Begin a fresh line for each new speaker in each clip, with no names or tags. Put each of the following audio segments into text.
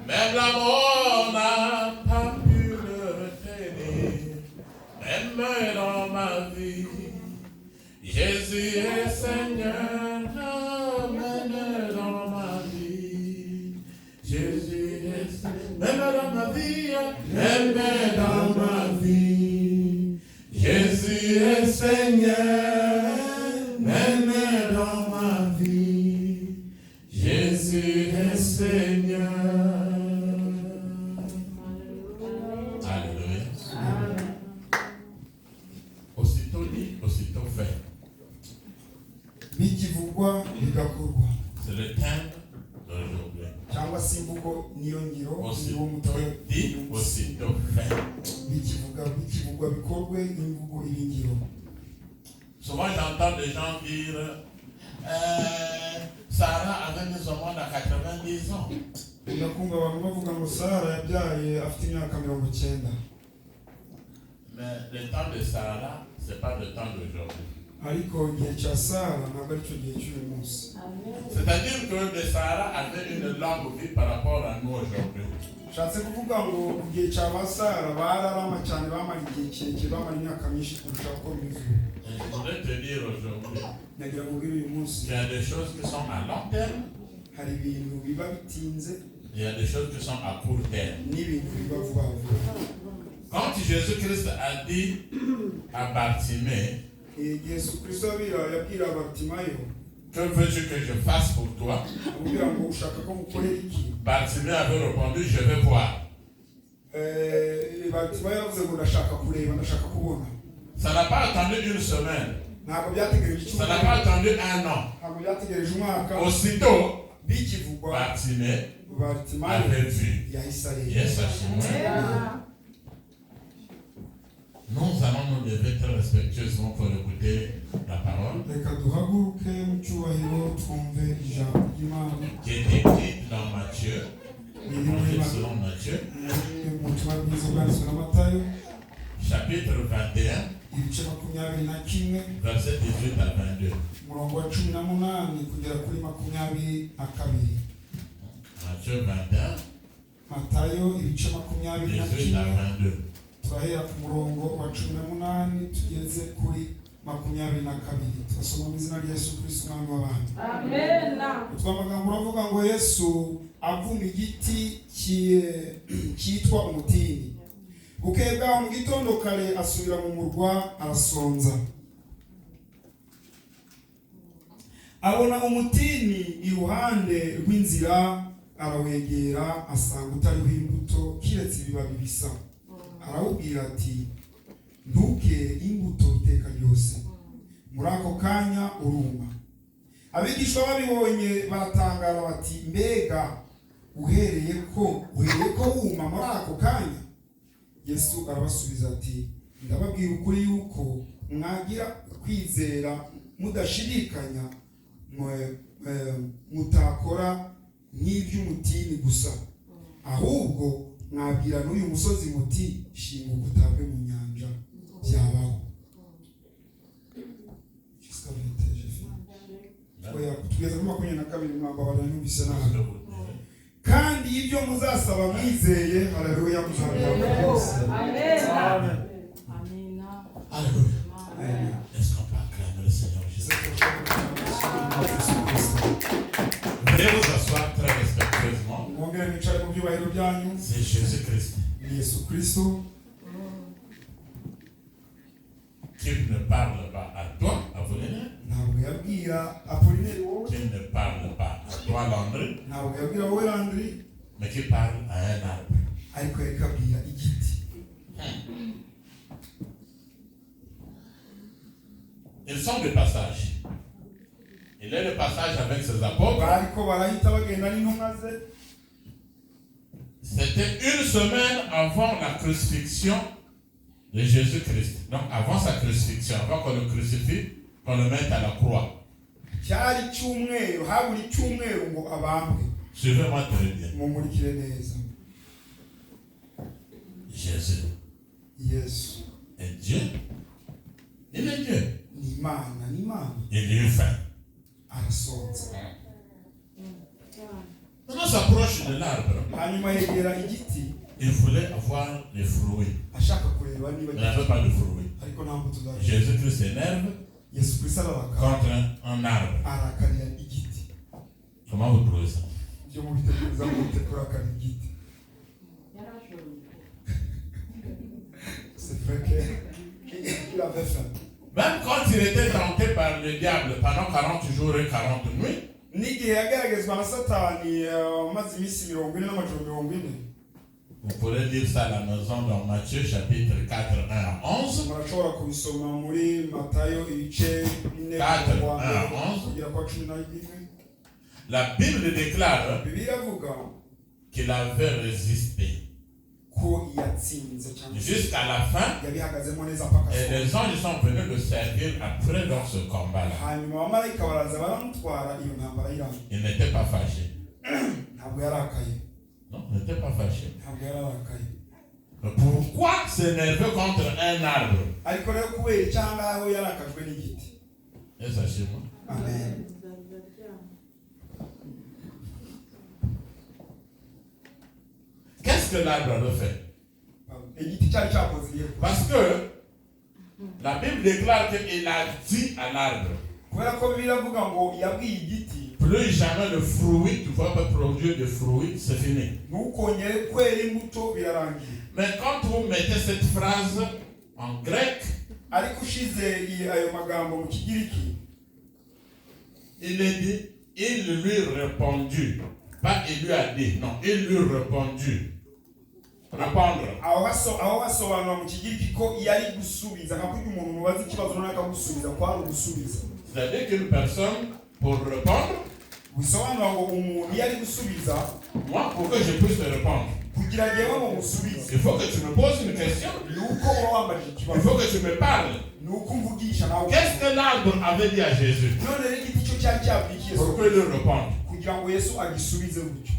Même la mort n'a pas pu le retenir. Même dans ma vie, Jésus est Seigneur. Même dans ma vie, Jésus est Seigneur. Même dans ma vie, même dans ma vie, Jésus est Seigneur. Même dans ma vie, Jésus est Seigneur. Alléluia. Aussitôt dit, aussitôt fait.
Bikivugwa bigakorwa.
C'est le thème d'aujourd'hui.
Cyangwa se imvugo niyo ngiro niwo mutwe
Aussitôt dit, aussitôt fait.
bikivugwa bikorwe imvugo iri ngiro.
Souvent j'entends des gens dire Sarah avait mis au monde à 90 ans.
Unakumva abantu bavuga ngo Sara yabyaye afite imyaka 90.
Mais le temps de Sarah, ce n'est pas le temps d'aujourd'hui.
Ariko igihe cya Sara ntabwo ari cyo gihe cy'uyu munsi.
C'est-à-dire que de Sarah avait une longue vie par rapport à nous aujourd'hui.
Shatse kuvuga ngo ku gihe cya Sara bararama cyane bamara igihe kirekire bamara imyaka myinshi kurusha uko bivuga.
Je voudrais te dire aujourd'hui
Nagira ngo ngire uyu munsi
qu'il y a des choses qui sont à long terme,
hari ibintu biba bitinze
il y a des choses qui sont à court terme.
n'ibintu biba vuba vuba.
Quand Jésus-Christ a dit à Bartimée,
Yesu Kristo yabwira Bartimayo,
que veux-tu que je fasse pour toi?
amubwira ngo ushaka ko mukorera iki?
Bartimée avait répondu, je veux voir.
Bartimayo yavuze ngo ndashaka kureba, ndashaka kubona.
Ça n'a pas attendu une semaine.
Ntabwo byategereje
Ça n'a pas attendu un an.
ntabwo byategereje umwaka.
Aussitôt,
Bikivugwa
Bartimée
Bartimayo
avait vu.
yahise areba.
Yes, Hashimon. Nous allons nous lever très respectueusement pour écouter la parole
Reka duhaguruke mu cyubahiro twumve ijambo ry'Imana
qui est écrite dans Matthieu,
riri
selon Matthieu,
mu butumwa bwiza bwanditswe na Matayo
chapitre 21,
ibice 21
verset 18 à 22.
umurongo wa 18 kugera kuri 22.
Matthieu 21,
Matayo ibice
18 à
21
22.
turahera ku murongo wa 18 tugeze kuri 22. turasoma mu izina rya Yesu Kristo umwami w'abantu.
Amen.
Utwo amagambo uravuga ngo Yesu avuma igiti cyitwa umutini. Bukeye bwaho mu gitondo kare asubira mu murwa arasonza. Abona umutini iruhande rw'inzira, arawegera asanga utariho imbuto kiretse ibibabi bisa. Arawubwira ati ntukere imbuto iteka ryose. Muri ako kanya uruma. Abigishwa babibonye baratangara bati mbega uhereye ko wuma muri ako kanya? Yesu arabasubiza ati ndababwira ukuri yuko mwagira kwizera mudashidikanya mutakora nk'iby'umutini gusa, ahubwo mwabwira n'uyu musozi muti shinguka utabwe mu nyanja byabaho. Tugeze kuri 22 mwambabara n'ubise nabi. Kandi ibyo muzasaba mwizeye, haleluya, muzabihabwa byose.
Amen.
Alléluia. Est-ce qu'on peut acclamer le Seigneur Jésus? Veuillez vous asseoir très respectueusement.
Mwongere mwicare mu byubahiro byanyu.
C'est Jésus-Christ
Ni Yesu Kristo
qui ne parle pas à toi, Apollinaire,
ntabwo yabwira Apolineri wowe,
qui ne parle pas à toi, Landry,
ntabwo yabwira wowe Landry,
mais qui parle à un arbre.
ariko yakabwira igiti.
Ils sont de passage. Il est de passage avec ses apôtres.
Bariko barahita bagenda n'intumwa ze.
C'était une semaine avant la crucifixion de Jésus-Christ. Donc avant sa crucifixion, avant qu'on le crucifie, qu'on le mette à la croix.
Cyari cyumweru, haburi cyumweru ngo abambwe.
Suivez-moi très bien.
Mumurikire neza.
Jésus
Yesu
est Dieu. Il est Dieu.
ni Imana.
Il eut faim.
Arasonza.
Maintenant, s'approche de l'arbre.
hanyuma yegera igiti
Il voulait avoir les fruits.
ashaka kureba niba
Il n'avait pas de fruits.
ariko nta mbuto zaje.
Jésus-Christ s'énerve
Yesu Kristo araraka
contre un arbre.
arakarira igiti.
Comment vous trouvez ça?
Byo mu bitekerezo mute kurakarira igiti. C'est vrai qu'il avait faim.
Même quand il était tenté par le diable pendant 40 jours et 40 nuits,
n'igihe yagaragazwa na Satani amaze iminsi 40 n'amajoro 40.
vous pourrez lire ça à la maison dans Matthieu chapitre 4, 1 à 11.
Murashobora kubisoma muri Matayo ibice
4, 1 à 11.
kugera kwa 11.
La Bible déclare
Bibiliya avuga
qu'il avait résisté
ko yatsinze cyane
jusqu'à la fin.
yabihagazemo neza paka.
Et les anges sont venus le servir après dans ce combat-là.
hanyuma abamarayika baraza baramutwara iyo ntambara y'iranga.
Il n'était pas fâché.
Ntabwo yarakaye.
Non, il n'était pas fâché.
Ntabwo yarakaye.
Mais pourquoi s'énerver contre un arbre?
Ariko rero kubera cyangwa aho yarakajwe n'igiti.
Et ça chez moi.
Amen.
Qu'est-ce que l'arbre avait fait?
Igiti cyari cyakoze iyo.
Parce que la Bible déclare qu'il a dit à l'arbre,
Kubera ko Bibiliya avuga ngo yabwiye igiti
plus jamais de fruits, tu ne vas pas produire de fruits, c'est fini.
ntukongere kwera imbuto birarangiye.
Mais quand vous mettez cette phrase en grec,
Ariko ushize ayo magambo mu kigiriki
il est dit, il lui répondit. Pas il lui a dit, non, il lui répondit. Répondre.
aho hasobanura mu kigiriki ko yari gusubiza nka kugira umuntu mubaza ikibazo runaka gusubiza kwari ugusubiza.
C'est-à-dire qu'une personne, pour répondre,
Bisobanura ngo umuntu yari gusubiza
moi, pour que je puisse te répondre,
kugira ngo ngo musubize.
il faut que tu me poses une question.
Nuko uba wambajije
Il
ikibazo.
faut que tu me parles.
Nuko umvugisha nawe.
Qu'est-ce que l'arbre avait dit à Jésus
None rero igiti cyo cyari cyabwikiye
pour que lui réponde?
kugira ngo Yesu agisubize gutyo.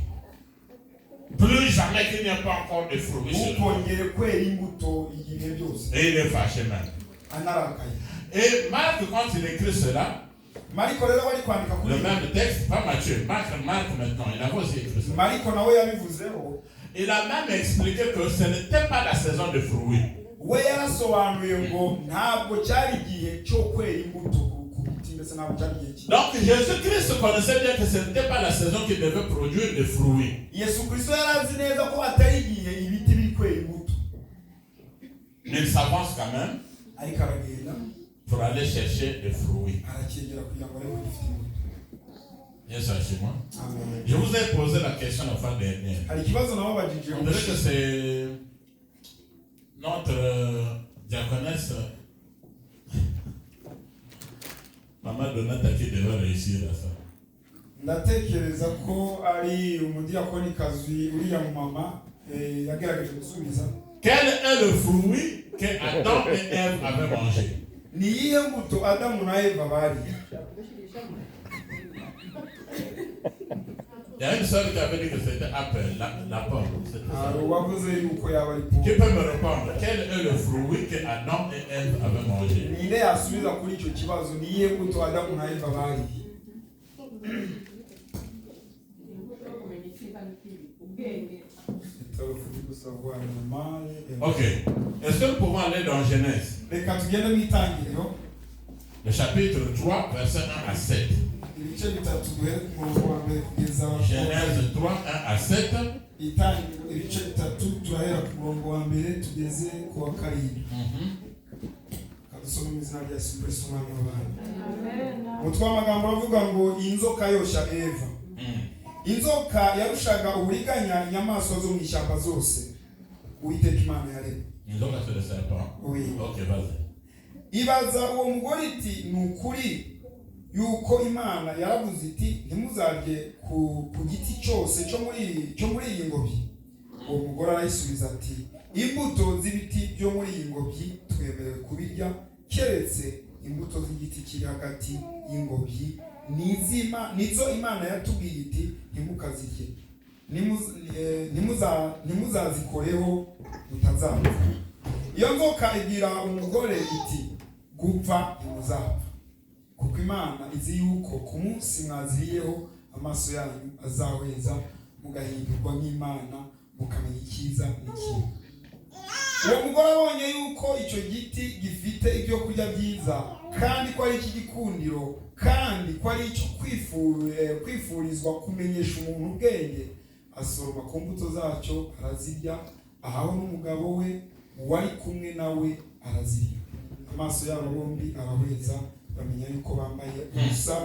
Plus jamais qu'il n'y a pas encore de fruits sur lui.
Ntukongere kwera imbuto igihe byose.
Et il est fâché même.
Anarakaye.
Et Marc, quand il écrit cela,
Mariko rero bari kwandika kuri
le même texte, pas Matthieu, Marc maintenant, il a aussi écrit ça.
Mariko nawe yabivuzeho.
Il a même expliqué que ce n'était pas la saison de fruits.
We yarasobanuye ngo ntabwo cyari igihe cyo kwera imbuto ku biti ndetse ntabwo cyari igihe cyo.
Donc Jésus-Christ connaissait bien que ce n'était pas la saison qu'il devait produire des fruits.
Yesu Kristo yarazi neza ko atari igihe ibiti biri kwera imbuto.
Mais il s'avance quand même
Ariko aragenda
pour aller chercher des fruits.
arakegera kugira ngo arebe gifite imbuto.
Yes, chez moi.
Amen.
Je vous ai posé la question la fois dernière.
Hari ikibazo nabo bajije
On dirait que c'est notre diaconesse Maman Donata qui devait réussir à ça.
ndatekereza ko ari umudiyakonikazi uriya mumama yagerageje gusubiza.
Quel est le fruit que Adam et Ève avaient mangé?
Ni iyihe mbuto Adamu na Eva bari?
Il y a une sœur qui avait dit que c'était Apple, la pomme.
Wavuze yuko yaba ari
Qui
po.
peut me répondre? Quel est le fruit que Adam et Ève avaient mangé?
Ninde yasubiza kuri icyo kibazo? Ni iyihe mbuto Adamu na Eva bari?
Ok. Est-ce que nous pouvons aller dans Genèse?
Reka tugende mu itangiriro
Le chapitre 3, verset 1 à 7.
ibice bitatu duhere ku murongo wa mbere kugeza
Genèse 3, 1 à 7.
itangiriro ibice bitatu turahera ku murongo wa mbere tugeze ku wa karindwi. Kadusome mu izina rya Yesu Kristo umwami w'abantu. Umutwe w'amagambo uravuga ngo inzoka yosha Eva. Inzoka yarushaga uburiganya inyamaswa zo mu ishyamba zose Uwiteka Imana yaremye.
Inzoka c'est le serpent.
Oui.
Ok, vas-y.
Ibaza uwo mugore iti ni ukuri yuko Imana yaravuze iti ntimuzarye ku giti cyose cyo muri iyi ngobyi. Uwo mugore arayisubiza ati imbuto z'ibiti byo muri iyi ngobyi twemerewe kubirya keretse imbuto z'igiti kiri hagati y'ingobyi nizo Imana yatubwiye iti ntimukazirye ntimuzazikoreho mutazapfa. Iyo nzoka ibwira umugore iti gupfa ntimuzapfa kuko Imana izi yuko ku munsi mwaziriyeho amaso yanyu azahweza mugahindurwa nk'Imana mukamenya icyiza n'ikibi. Uwo mugore abonye yuko icyo giti gifite ibyo kurya byiza kandi ko ari ik'igikundiro kandi ko ari icyo kwifurizwa kumenyesha umuntu ubwenge, asoroma ku mbuto zacyo arazirya, ahaho n'umugabo we wari kumwe nawe arazirya. Amaso yabo bombi arahweza, bamenya yuko bambaye ubusa,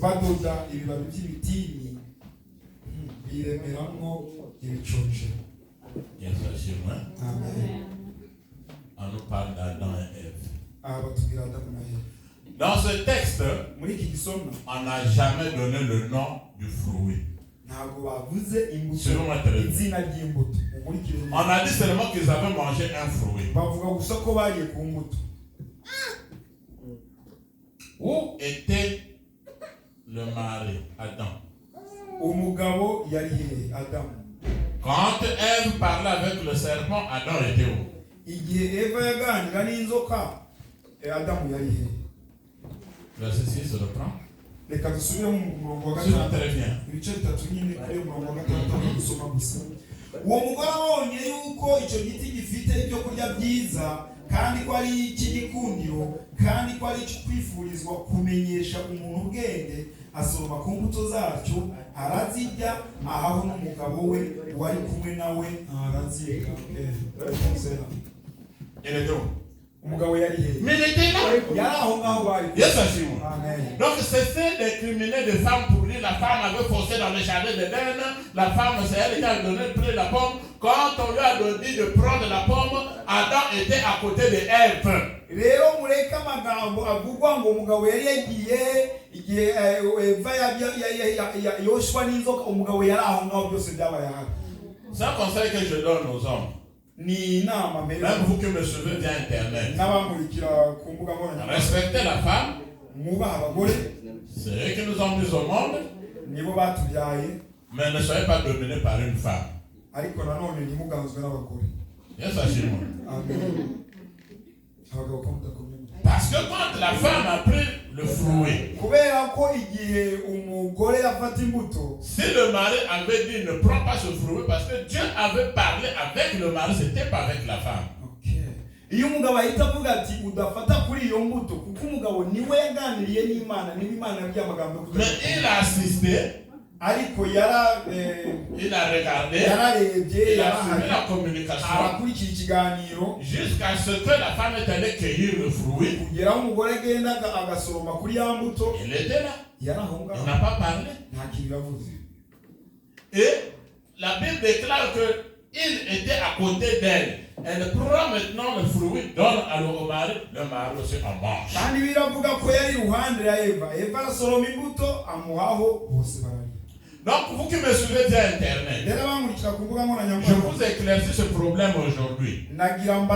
badoda ibibabi by'ibitini biremeramo ibicoce. Amen.
On nous parle d'Adam et Ève. Dans ce texte, on n'a jamais donné le nom du fruit. Selon ma télévision. On a dit seulement qu'ils avaient mangé un fruit. Où était le mari, Adam? Quand Ève parlait avec le serpent, Adam était où? Verset 6 reprend. Très bien.
Uwo mugore abonye yuko icyo giti gifite ibyo kurya byiza kandi ko ari ik'igikundiro kandi ko ari icyo kwifurizwa kumenyesha umuntu ubwenge, asoroma ku mbuto zacyo arazirya, ahaho n'umugabo we wari kumwe nawe arazirya.
Mais il était là. Yes, donc cessez d'incriminer des femmes pour dire la femme avait forcé dans le jardin d'Éden, la femme c'est elle qui a donné de la pomme. Quand on lui a dit de prendre la pomme, Adam était à côté de Ève.
Rero mureka amagambo avugwa ngo umugabo yari yagiye igihe Eva yoshwa n'inzoka, umugabo yari aho ngaho, byose byabaye hafi.
C'est un conseil que je donne aux hommes. Même vous qui me suivez via internet. Respectez la femme. C'est eux qui nous ont mis au monde. Mais ne soyez pas dominés par une femme. Bien ça chez moi. Parce que quand la femme a pris le fruit, si le mari avait dit ne prends pas ce fruit, parce que Dieu avait parlé avec le mari, c'était pas avec la femme. Mais il a assisté. Il a regardé, il a suivi la communication jusqu'à ce que la femme est allée cueillir le fruit. Il était là. Il n'a pas parlé. Et la Bible déclare qu'il était à côté d'elle. Elle prend maintenant le fruit, donne au mari, le mari aussi en mange. Donc, vous qui me suivez via Internet, je vous éclaircis ce problème aujourd'hui. Évitant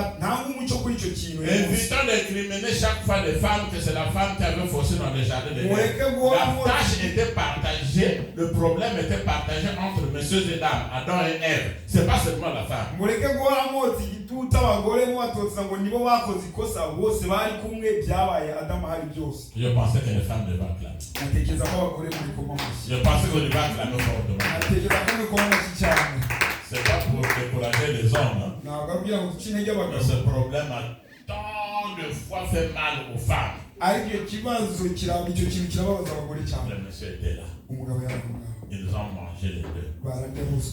d'incriminer chaque fois les femmes que c'est la femme qui avait forcé dans le jardin de Dieu. La tâche était partagée, le problème était partagé entre messieurs et dames, Adam et Ève. C'est pas seulement la femme. Je pensais que les femmes devaient acclamer. Je pensais qu'on devait acclamer fortement. C'est pas pour décourager les hommes. Mais ce problème a tant de fois fait mal aux femmes. Le monsieur était là. Ils ont mangé les deux.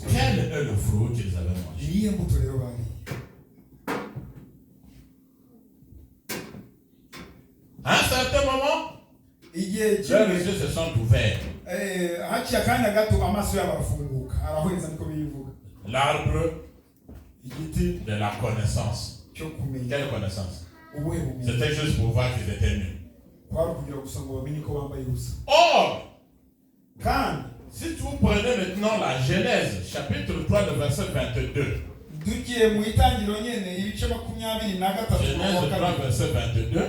Quel est le fruit qu'ils avaient mangé? À un certain moment, leurs yeux se sont ouverts. L'arbre de la connaissance. Quelle connaissance? C'était juste pour voir qu'ils étaient nus. Or, si vous prenez maintenant la Genèse, chapitre 3, le verset 22. Genèse 3, verset 22.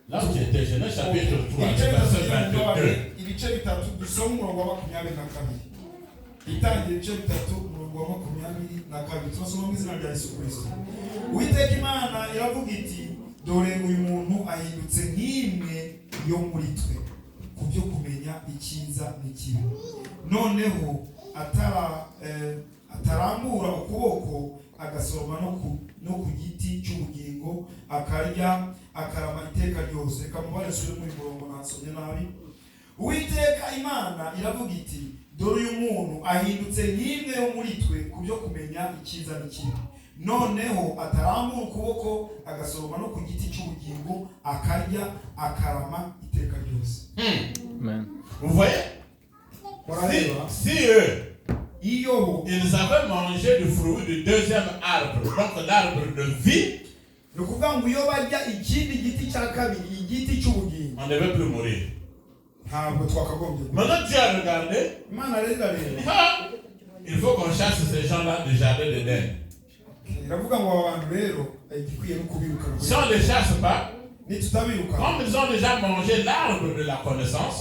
Là où j'étais, Genèse chapitre 3, verset 22.
Uwiteka Imana iravuga iti dore uyu muntu ahindutse nk'imwe yo muri twe ku byo kumenya icyiza n'ikibi. Noneho atarambura ukuboko agasoroma no ku giti cy'ubugingo akarya akarama iteka ryose. Kamubare sure muri murongo nasomye nabi. Uwiteka Imana iravuga iti, dore uyu muntu ahindutse nk'imwe yo muri twe ku byo kumenya icyiza n'ikibi. Noneho atarambura ukuboko agasoroma no ku giti cy'ubugingo akarya akarama iteka ryose.
Amen. Vous voyez? Si eux, ils avaient mangé du fruit du deuxième arbre, donc l'arbre de vie, on ne devait plus mourir. Maintenant Dieu a regardé, il faut qu'on chasse ces gens-là du jardin d'Éden. Si on ne les chasse pas, comme ils ont déjà mangé l'arbre de la connaissance,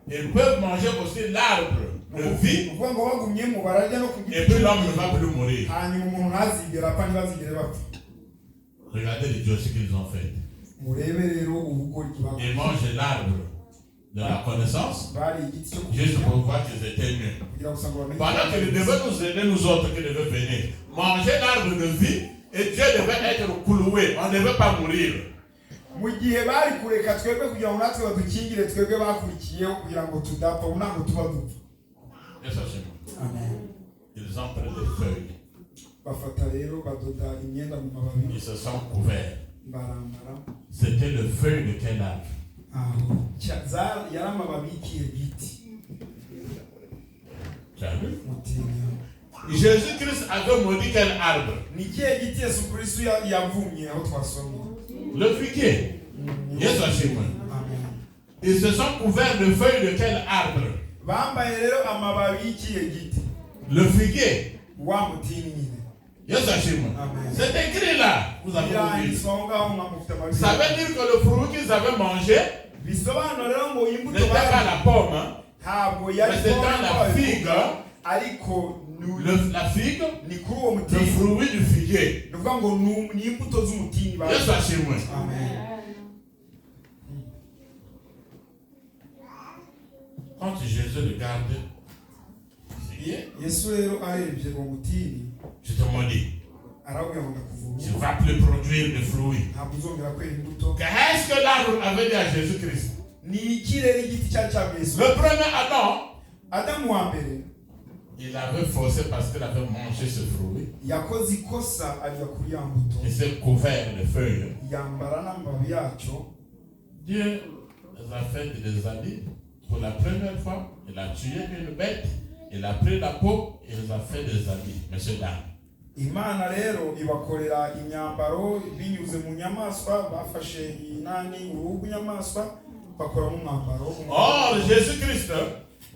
ils peuvent manger aussi l'arbre de vie, et puis l'homme ne va plus mourir. Regardez les dieux ce qu'ils ont fait. Ils mangent l'arbre de la connaissance, juste pour voir qu'ils étaient nus. Pendant qu'ils devaient nous aider, nous autres qui devaient venir, manger l'arbre de vie, et Dieu devait être cloué, on ne devait pas mourir. Amen. Ils ont pris des feuilles. Ils se sont couverts. C'était le feuille de quel arbre? Tu as vu? Jésus-Christ avait maudit quel arbre? Le figuier. Ils se sont couverts de feuilles de quel arbre? Le figuier. C'est écrit là. Vous avez oublié. Ça veut dire que le fruit qu'ils avaient mangé n'était pas la pomme, hein? Mais c'était la figue. La figue, le fruit du figuier. Quand Jésus regarde je te maudis. Tu ne vas plus produire de fruits. Qu'est-ce que l'arbre avait dit à Jésus-Christ? Le premier Adam, il avait forcé parce qu'il avait mangé ce fruit. Il s'est couvert de feuilles. Dieu les a fait des habits. Pour la première fois, il a tué une bête. Il a pris la peau et il les a fait des habits. Monsieur Dame.
Imana rero ibakorera imyambaro binyuze mu nyamaswa bafashe inani uruhu nyamaswa bakora mu mwambaro.
Oh, Jésus-Christ.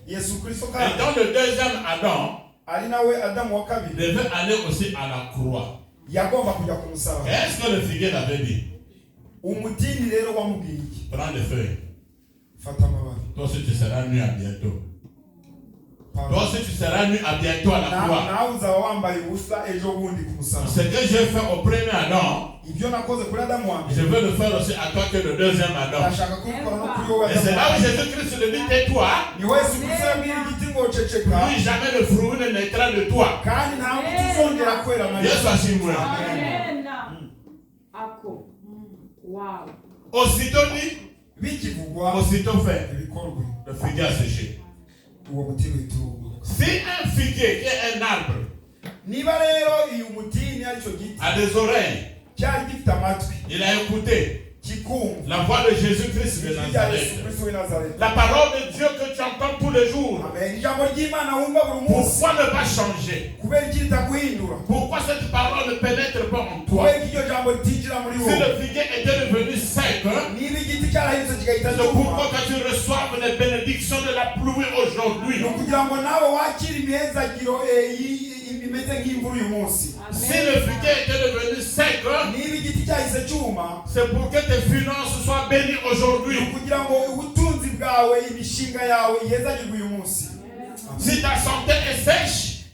Yesu Kristo
et dans le deuxième Adam,
ari nawe Adamu wa kabiri
devait aller aussi à la croix.
Yagomba kujya ku musaraba.
Qu'est-ce que le figuier avait dit?
Umutini rero wamubwiye iki?
Prends les feuilles.
Fata amababi.
Toi aussi tu seras nu à bientôt. Toi aussi tu seras nu à bientôt à la croix. Ce que j'ai fait au premier Adam, je veux le faire aussi à toi que le deuxième Adam. Et c'est là où Jésus-Christ le dit, tais-toi. Plus jamais le fruit ne naîtra de toi. Yes, aussitôt dit, aussitôt fait, le figuier a séché. Si un figuier qui est un arbre a des oreilles, il a écouté la voix de Jésus-Christ de Nazareth, la parole de Dieu que tu entends tous les jours. Pourquoi ne pas changer? Pourquoi cette parole ne pénètre pas en toi? Si le figuier était devenu sec, c'est pourquoi que tu reçoives les bénédictions de la pluie aujourd'hui. Si le figuier était devenu sec, c'est pour que tes finances soient bénies aujourd'hui. Si ta santé est sèche,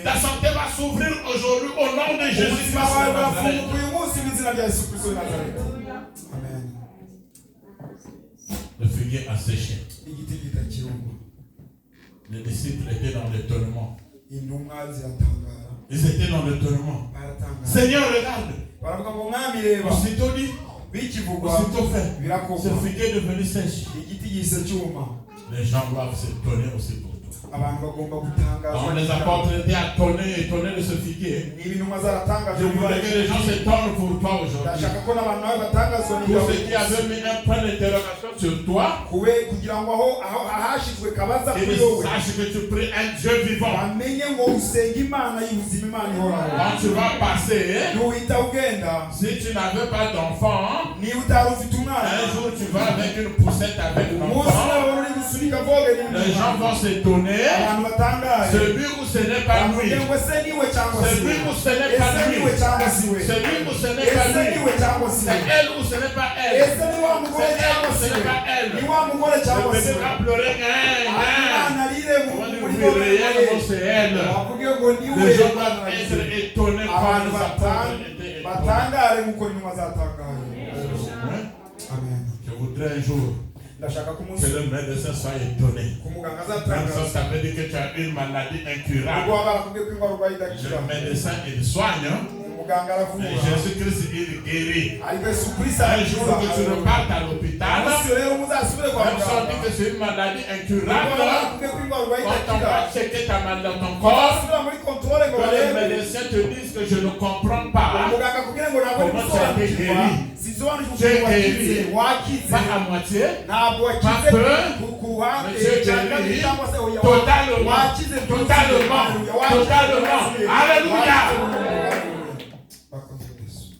ta santé va s'ouvrir aujourd'hui au nom de Jésus-Christ.
Amen.
Le figuier a séché.
Igiti kitakiruma.
Les disciples étaient dans l'étonnement.
Intumwa ziratangara.
Ils étaient dans l'étonnement.
Baratangara.
Seigneur, regarde.
Baravuga ngo mwami reba.
Aussitôt dit,
Bikivugwa.
aussitôt fait.
Birakorwa.
Ce figuier est devenu sèche.
Igiti gise cyuma.
Les gens doivent s'étonner aussi pour toi.
Abantu bagomba gutangazwa.
Quand les apôtres étaient étonnés de ce figuier,
N'ibintumwa zaratangajwe.
je voulais que les gens s'étonnent pour toi aujourd'hui.
Ndashaka ko n'abantu nawe batangazwa
Pour ceux qui avaient mis un point d'interrogation sur toi,
kugira ngo aho ahashizwe kabaza kuri
qu'ils
wowe
sachent que tu pries un Dieu vivant.
bamenye ngo usenga Imana y'ubuzima, Imana ihoraho.
Quand tu vas passer,
nuhita ugenda,
si tu n'avais pas d'enfant,
niba utari ufite umwana,
un jour tu vas avec une poussette avec
umunsi
l'enfant,
nawe uri gusunika voge
les gens vont s'étonner.
abantu batangaye,
Celui où ce n'est pas lui,
ngo se niwe cyangwa si
celui
we,
où ce n'est pas
ese
lui,
niwe cyangwa si we,
celui où ce n'est pas
ese niwe
lui,
cyangwa si
c'est
we,
elle ou ce n'est pas elle,
ese ni wa mugore
c'est elle
cyangwa
ou
si
ce n'est pas
we,
elle.
ni wa mugore cyangwa
Le
si
bébé
we,
va pleurer,
umwana arire muri
oui,
voge
réellement c'est elle.
bavuge ngo niwe.
Les gens doivent être étonnés par
abantu
les apôtres étaient étonnés.
batangare nk'uko intumwa zatangaye. Amen.
Je voudrais un jour
Ndashaka ko umunsi
que le médecin soit étonné.
ku muganga
Même ça,
azatangaza
ça veut dire que tu as une maladie
ubwo
incurable.
baba barakubwiye ko indwara urwaye idakira,
Le médecin, il soigne.
umuganga
Et
aravura,
Jésus-Christ, il guérit.
ariko Yesu Kristo
Un jour que tu
arakiza.
repartes à l'hôpital,
Umunsi rero muzasubire kwa
même si on dit
muganga
que c'est une maladie
ubwo baba
incurable,
barakubwiye ko indwara urwaye
quand on
idakira,
va checker ta maladie dans ton corps,
basubira muri controle ngo
que les
barebe,
médecins te disent que je ne comprends pas,
umuganga akubwire ngo ntabwo ari
Comment tu as été
gusobanukirwa,
guéri?
sinsobanukirwa
Tu es
ukuntu wakize,
guéri.
wakize,
pas à moitié,
ntabwo wakize
Pas peu,
ku ruhande
mais tu es
cya kabiri
guéri
cyangwa se oya,
totalement,
wakize
totalement, totalement. Alléluia.
Bakoze Yesu.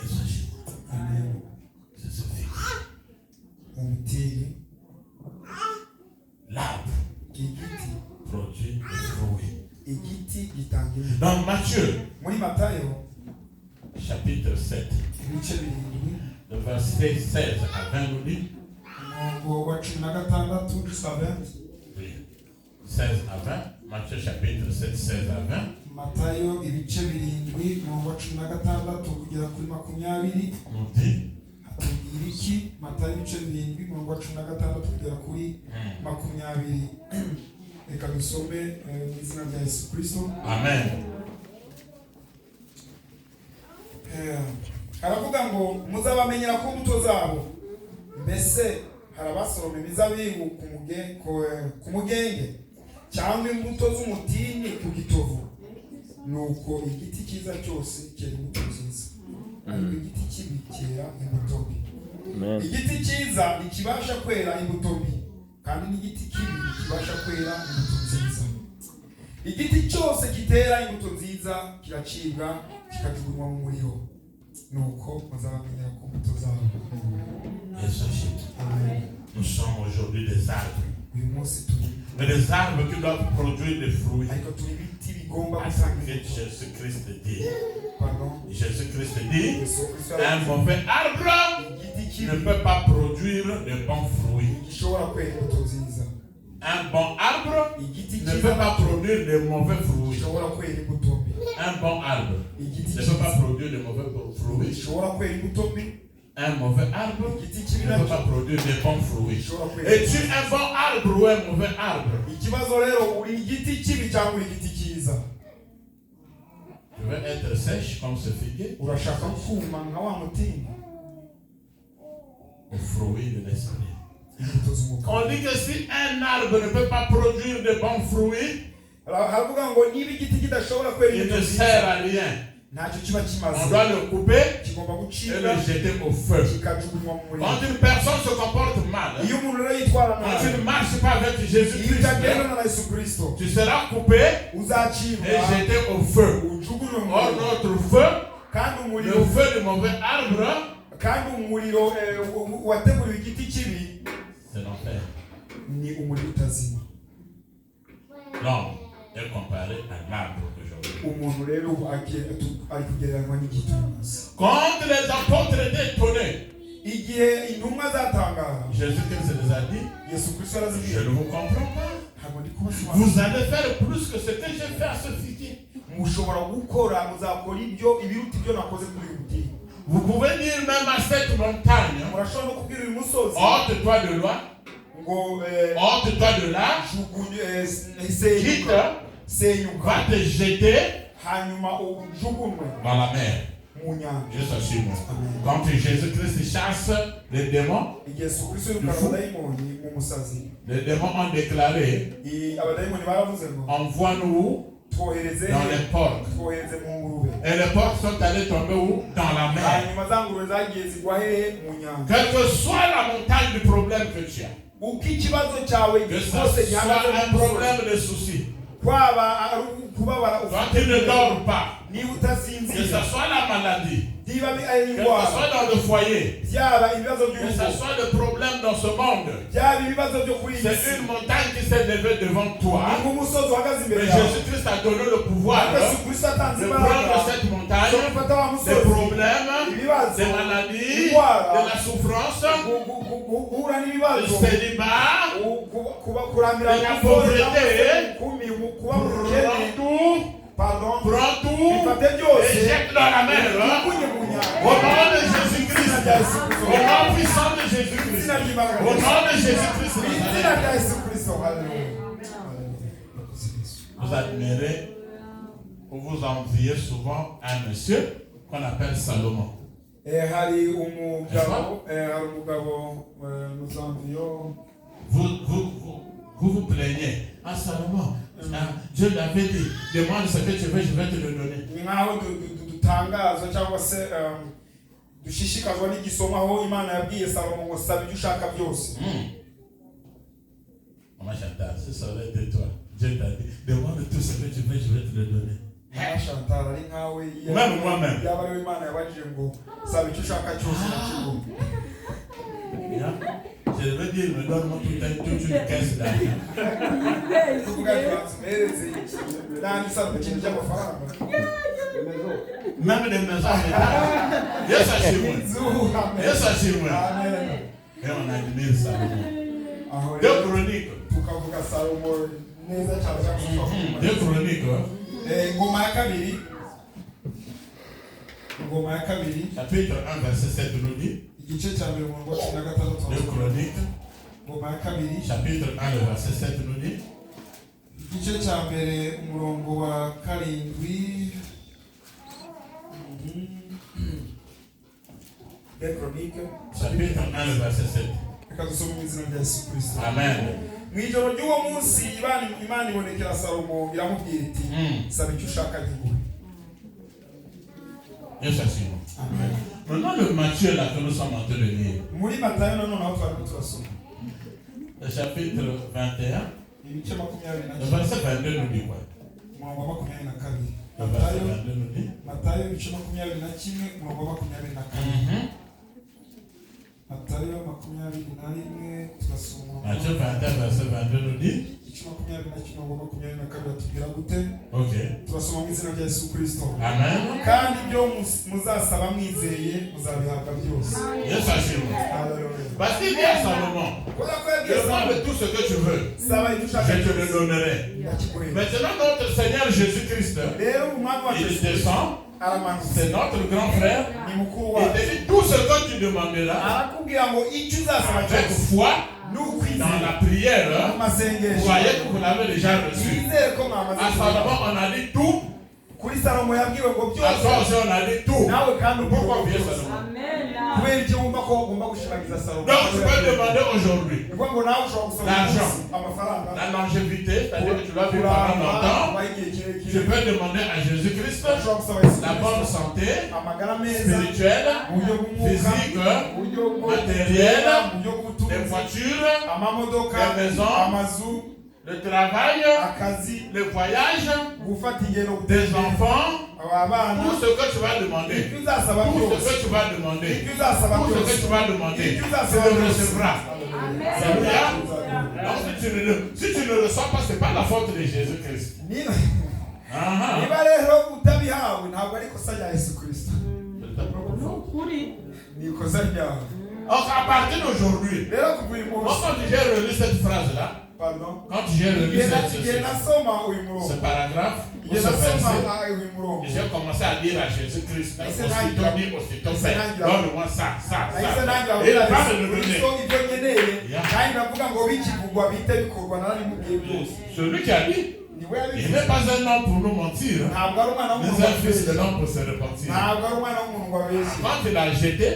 Et sachez-moi,
Amen.
c'est ce figuier.
Umutini
L'arbre
igiti
produit des fruits.
igiti gitanga imbuto.
Dans Matthieu,
Muri Matayo
chapitre 7,
ibice birindwi
le verset 16 à 20 nous dit,
umurongo wa 16 jusqu'à 20.
oui, 16 à 20, Matthieu chapitre 7, 16 à 20,
Matayo ibice birindwi umurongo wa 16 kugera kuri 20
nous dit,
atubwira iki? Matayo ibice birindwi umurongo wa 16 kugera kuri 20. Reka dusome mu izina rya Yesu Kristo.
Amen.
Aravuga ngo muzabamenyera ku mbuto zabo, mbese hari abasoroma imizabibu ku mugenge cyangwa imbuto z'umutini ku gitovu. Nuko igiti cyiza cyose cyera imbuto nziza, ariko igiti kibi cyera imbuto mbi. Igiti cyiza ntikibasha kwera imbuto mbi, kandi n'igiti kibi ntikibasha kwera imbuto nziza. Igiti cyose kitera imbuto nziza kiracibwa kikajugunywa mu muriro. Nuko muzabamenyera ku mbuto zabo.
Et sachez, nous sommes aujourd'hui des arbres.
Uyu munsi turi
Mais des arbres qui doivent produire des fruits.
ariko turi ibiti bigomba
À ce
gutanga
que
imbuto.
Jésus-Christ dit.
Pardon.
Jésus-Christ dit,
Yesu Kristo
un mauvais arbre
igiti
ne
kibi
peut pas produire de bons fruits.
gishobora kwera imbuto nziza.
Un bon arbre
Igiti
ne peut pas
cyiza
produire de mauvais fruits.
gishobora kwera imbuto mbi.
Un bon arbre
Igiti
ne peut pas
cyiza
produire de mauvais fruits.
gishobora kwera imbuto mbi.
Un mauvais arbre
Igiti kibi
ne peut pas produire de bons fruits.
gishobora kwera.
Es-tu un bon arbre ou un mauvais arbre?
Ikibazo rero uri igiti kibi cyangwa uri igiti cyiza?
Tu veux être sèche comme ce figuier?
Urashaka kuma nka wa mutini?
Aux fruits de l'esprit.
Imbuto z'umwuka.
On dit que si un arbre ne peut pas produire de bons fruits,
Haravuga ngo niba igiti kidashobora kwera
il
imbuto
ne
nziza
sert à rien.
ntacyo kiba
On
kimaze.
doit le couper
Kigomba
et
gucibwa
le jeter au feu.
kikajugunywa mu muriro.
Quand une personne se comporte mal,
Iyo umuntu rero yitwara
quand tu
nabi,
ne marches pas avec
iyo
Jésus-Christ,
utagendana na Yesu Kristo,
tu seras coupé
uzacibwa
et jeté au feu.
ujugunywe mu
Or,
muriro.
notre feu,
Kandi
le
umuriro
feu du mauvais arbre,
kandi umuriro wateguriwe igiti kibi
c'est l'enfer.
ni umuriro utazima.
L'homme est comparé à l'arbre aujourd'hui.
Umuntu rero ari kugereranywa n'igiti uyu munsi.
Quand les apôtres étaient étonnés,
Igihe intumwa zatangara,
Jésus-Christ les a dit,
Yesu Kristo
je
arazibwira,
ne vous comprends pas.
ntabwo ndi kubasobanurira.
Vous allez faire plus que ce que j'ai fait à ce figuier.
Mushobora gukora, muzakora ibiruta ibyo nakoze kuri uyu muti.
Vous pouvez dire même à cette montagne,
murashobora no kubwira uyu musozi
ôte-toi de là,
ngo
ôte-toi de là,
senyuka senyuka
va te jeter
hanyuma ujugunywe
dans la mer.
mu nyanja.
Je t'assure. Quand Jésus-Christ chasse les démons,
igihe Yesu Kristo yirukana abadayimoni mu musazi,
les démons ont déclaré,
abadayimoni baravuze ngo
envoie-nous
twohereze
dans les portes.
twohereze mu ngurube.
Et les portes sont allées tomber où? Dans la mer.
hanyuma za ngurube zagiye zigwa hehe? Mu nyanja.
Quelle que soit la montagne du problème que tu as,
uko ikibazo cyawe
que ce
cyose gihagaze
soit un problème de soucis,
kwaba ari kubabara
quand tu ne dors pas,
niba
que
utasinzira,
ce soit la maladie,
niba ari
que ce
indwara,
soit dans le foyer,
byaba ibibazo
que ce
by'urugo,
soit le problème dans ce monde,
byaba ibibazo byo kuri iyi si,
c'est une montagne qui s'est levée devant toi.
ni nk'umusozi uhagaze
Mais
imbere yawe.
Jésus-Christ a donné le pouvoir
Yesu Kristo atanze
de
imbaraga
prendre cette montagne,
zo gufata wa
des
musozi,
problèmes,
ibibazo,
des maladies,
indwara,
de la souffrance,
guhura
du
n'ibibazo,
célibat,
kurambira
de la
mu mugore,
pauvreté,
kuba mu bukene,
prends tout,
pardon,
prends tout
bifate byose
et jette dans la mer.
bikunye mu nyanja.
Au nom de Jésus-Christ, au nom puissant de Jésus-Christ, au nom de Jésus-Christ,
Mu izina rya Yesu Kristo. Haleluya.
vous admirez ou vous enviez souvent un monsieur qu'on appelle Salomon.
Hari umugabo muzamviyo,
Vous plaignez. Ah, Salomon, Dieu l'avait dit, demande ce que tu veux, je vais te le donner.
ni nkaho dutangazwa cyangwa se dushishikazwa n'igisomo aho Imana yabwiye Salomo ngo saba ibyo ushaka byose.
Maman Chantal, si ça aurait été toi, Dieu t'a dit, demande tout ce que tu veux, je vais te le donner.
Chantal ari nkawe
Même moi-même.
yaba ariwe Imana yabajije ngo saba icyo ushaka cyose nakiguha.
Je veux dire, me donne-moi toute une caisse d'argent.
Kuvuga ngo nzmereze nani saba ikintu cy'amafaranga.
Même des maisons d'État. Dieu s'assure moi. Dieu s'assure moi.
Amen.
Et on admire Salomon.
Aho
Deux
rero
chroniques.
tukavuga Salomo neza cyane.
Deux chroniques.
Ngoma ya kabiri, ngoma ya kabiri,
Chapitre 1, verset 7 nous dit.
igice cya mbere umurongo wa 16.
Deux chroniques.
Ngoma ya kabiri,
Chapitre 1, le verset 7 nous dit.
igice cya mbere umurongo wa karindwi. Deux Chroniques,
Chapitre 1, le verset 7.
reka dusome mu izina rya Yesu Kristo.
Amen.
Mu ijoro ry'uwo munsi Imana ibonekera Salomo iramubwira iti saba icyo ushaka nkiguhe.
Dieu s'assure.
Amen.
Maintenant, le Matthieu là que nous sommes en train de lire.
Muri Matayo nanone aho twari turasoma
Le chapitre 21,
ibice 21
le verset 22 nous dit quoi?
umurongo wa 22.
Le verset 22 nous dit.
Matayo ibice 21 umurongo wa 22. Matayo 21 turasoma.
Matthieu 21, verset 22 nous dit.
Igice 21 umurongo wa 22 atubwira gute?
Ok.
Turasoma mu izina rya Yesu Kristo.
Amen.
Kandi ibyo muzasaba mwizeye muzabihabwa byose.
Dieu s'assure.
Haleluya.
Parce qu'il dit à Salomon, demande tout ce que tu veux,
Saba icyo ushaka
je te le donnerai.
ndakiguhe.
Maintenant, notre Seigneur Jésus-Christ,
Rero umwami wacu
il descend,
aramanutse.
c'est notre grand frère,
Ni mukuru
il
wacu.
te dit tout ce que tu demanderas
Arakubwira ngo icyo uzasaba
avec
cyose
foi
n'ukwizera
dans la prière.
mu masengesho.
Vous voyez que vous l'avez déjà reçu.
Nizere ko mwamaze
À Salomon, on a dit tout.
kuri Salomo yabwiwe ngo
À toi
byose
aussi, on a dit tout.
nawe kandi
Pourquoi
ubwoko
bien
byose.
Salomon?
Kubera icyo wumva ko ugomba gushimagiza Salomo.
Donc, tu peux demander aujourd'hui
Ni ukuvuga ngo nawe ushobora gusaba
l'argent,
amafaranga.
la longévité, c'est-à-dire que tu l'as vu pendant longtemps.
kuba igihe kirekire.
Tu peux demander à Jésus-Christ
ushobora gusaba Yesu
la bonne
Kristo
santé
amagara meza,
spirituelle,
uburyo bw'umwuka,
physique,
uburyo
matériel,
uburyo
des
bw'ubutunzi,
voitures,
amamodoka,
des maisons,
amazu,
le travail,
akazi,
le voyage,
gufata ingendo,
des enfants,
abana,
tout ce que tu vas demander.
ibyo uzasaba
Tout ce
byose,
que tu vas demander.
ibyo uzasaba
Tout ce que
byose,
tu vas demander.
ibyo
Tu
uzasaba
le
byose.
recevras. Alléluia. Donc si tu ne le reçois pas, ce n'est pas la faute de Jésus-Christ.
Niba
Ah,
niba rero utabihawe ntabwo ari ikosa rya Yesu Kristo, ni ikosa ryawe.
Donc à partir d'aujourd'hui,
Rero kuva uyu munsi,
quand j'ai relu cette phrase-là,
Pardon?
Quand j'ai relu ce paragraphe, ce verset, j'ai commencé à dire à Jésus-Christ, aussitôt fait, donne-moi ça. Et il va me le donner. Celui qui a dit, il n'est pas un homme pour nous mentir, mais un fils de l'homme pour se repentir. Quand il a jeté,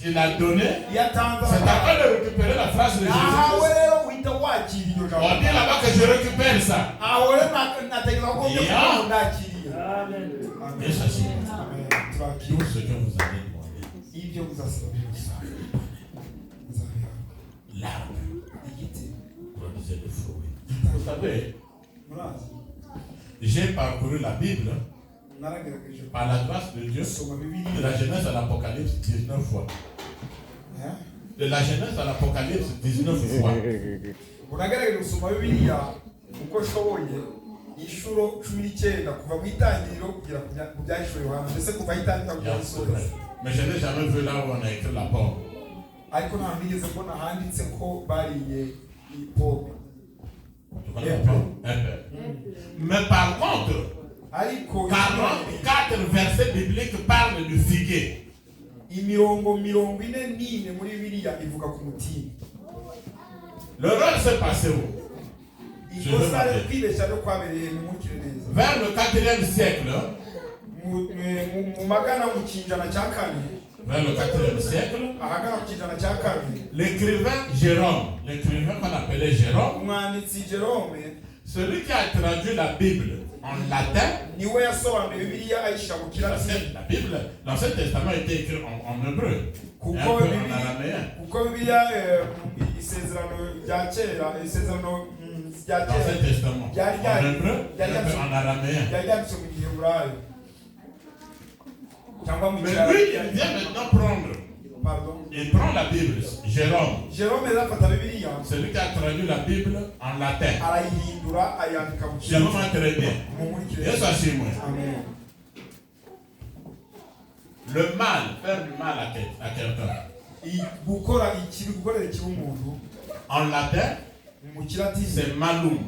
il a donné, c'est à toi de récupérer la phrase de Jésus. On dit là-bas que je récupère ça. Et sachez, tout ce que vous avez demandé, l'arbre produisait des fruits. Vous savez, j'ai parcouru la Bible par la grâce de Dieu de la Genèse à l'Apocalypse 19 fois. De la Genèse à l'Apocalypse 19 fois.
Unagaragaje gusoma Bibiliya uko ushoboye inshuro 19 kuva mu itangiriro kugera ku byahishwe Yohana ndetse kuva itangiriro kugera ku
Mais je n'ai jamais vu là où on a écrit la pomme.
Ariko nta nigeze mbona handitse ko bariye pome.
Mais par contre, 44 versets bibliques parlent du figuier.
Imirongo 44 muri Bibiliya ivuga ku mutini.
L'erreur s'est passée où?
Vers
le 4e siècle, l'écrivain Jérôme, l'écrivain qu'on appelait Jérôme, celui qui a traduit la Bible en latin, la Bible, l'Ancien Testament a été écrit en hébreu, un peu en araméen. L'Ancien Testament en hébreu, un peu en araméen. Mais lui, il vient maintenant prendre. Il prend la Bible, Jérôme. Celui qui a traduit la Bible en latin. Jérôme a très bien. Et ça, c'est moi. Le mal, faire du mal à quelqu'un. En latin, c'est malum.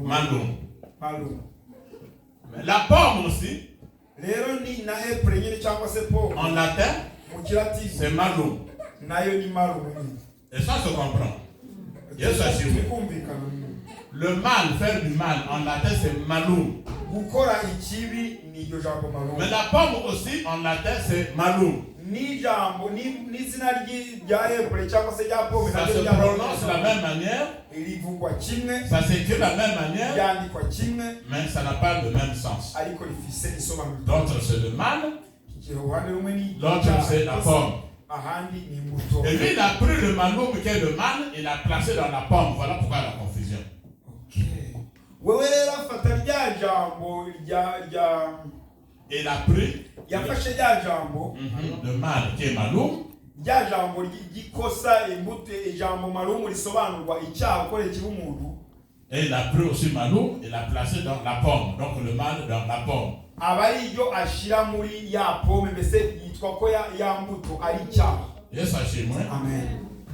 Malum. La pomme aussi. En latin, c'est malum. Et ça se comprend. Yes, ça c'est vrai. Le mal, faire du mal, en latin c'est malum. Mais la pomme aussi, en latin c'est malum. Ça se prononce de la même manière. Ça s'écrit de la même manière. Mais ça n'a pas le même sens. L'autre c'est le mal. L'autre c'est la pomme. Et lui il a pris le malum qui est le mal. Il l'a placé dans la pomme. Voilà pourquoi la confusion. Il a pris le mal qui est malum. Et il a pris aussi malum, il l'a placé dans la pomme. Donc le mal dans la pomme. Et ça chez moi.